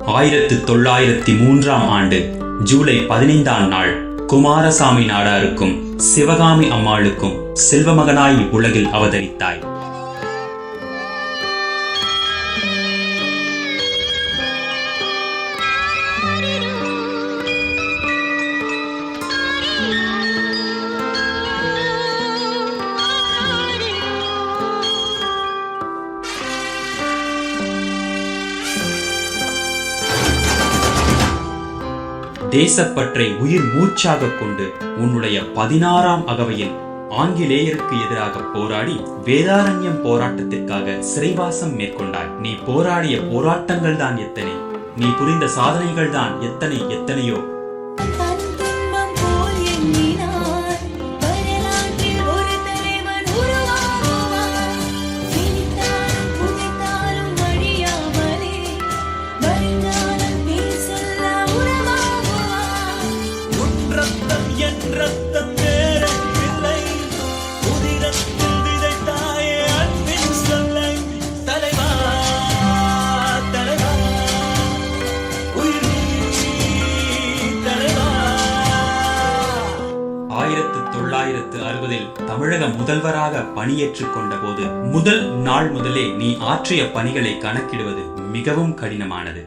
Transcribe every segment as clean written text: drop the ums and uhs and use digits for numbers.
1903 ஆண்டு ஜூலை 15 நாள் குமாரசாமி நாடாருக்கும் சிவகாமி அம்மாளுக்கும் செல்வமகனாய் உலகில் அவதரித்தாய். தேசப்பற்றை உயிர் மூச்சாக கொண்டு உன்னுடைய 16ஆம் அகவையில் ஆங்கிலேயருக்கு எதிராக போராடி வேதாரண்யம் போராட்டத்திற்காக சிறைவாசம் மேற்கொண்டாய். நீ போராடிய போராட்டங்கள் தான் எத்தனை, நீ புரிந்த சாதனைகள் தான் எத்தனையோ. தமிழக முதல்வராக பணியேற்றுக் கொண்ட போது முதல் நாள் முதலே நீ ஆற்றிய பணிகளை கணக்கிடுவது மிகவும் கடினமானது.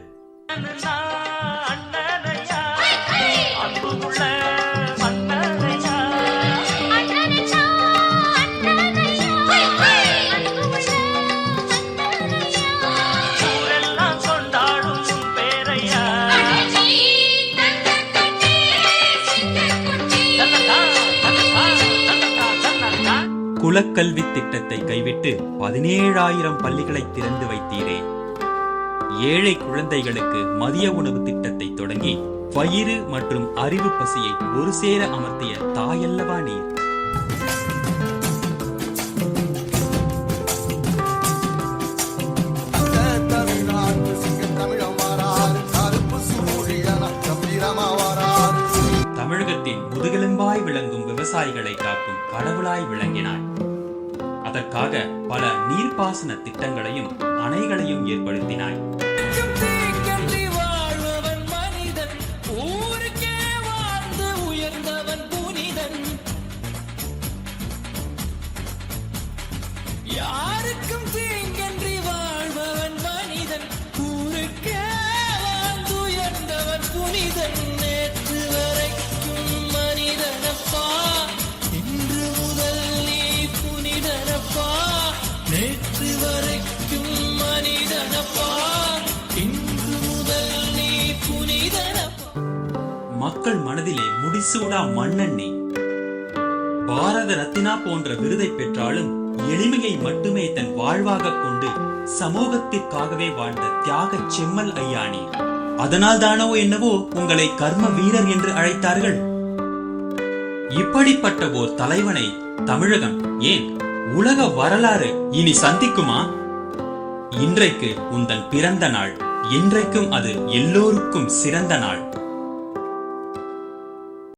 குலக்கல்வி திட்டத்தை கைவிட்டு 17,000 பள்ளிகளை திறந்து வைத்தீரே. ஏழை குழந்தைகளுக்கு மதிய உணவு திட்டத்தை தொடங்கி வயிறு மற்றும் அறிவு பசியை ஒரு சேர அமர்த்திய தாயல்லவா நீர். தமிழகத்தின் முதுகெலும்பாய் விளங்கும் விவசாயிகளை காக்கும் கடவுளாய் விளங்கினாய். அதற்காக பல நீர்ப்பாசன திட்டங்களையும் அணைகளையும் ஏற்படுத்தினாய். மக்கள் மனதிலே முடிசூடா மன்னன் நீ. பாரத ரத்தினா போன்ற விருதை பெற்றாலும் எளிமையை மட்டுமே தன் வாழ்வாக கொண்டு சமூகத்திற்காகவே வாழ்ந்த தியாக செம்மல் ஐயா நீ. அதனால் தானோ என்னவோ உங்களை கர்ம வீரர் என்று அழைத்தார்கள். இப்படிப்பட்ட ஓர் தலைவனை தமிழகம் ஏன் உலக வரலாறு இனி சந்திக்குமா? இன்றைக்கு உந்தன் பிறந்த நாள், இன்றைக்கும் அது எல்லோருக்கும் சிறந்த நாள்.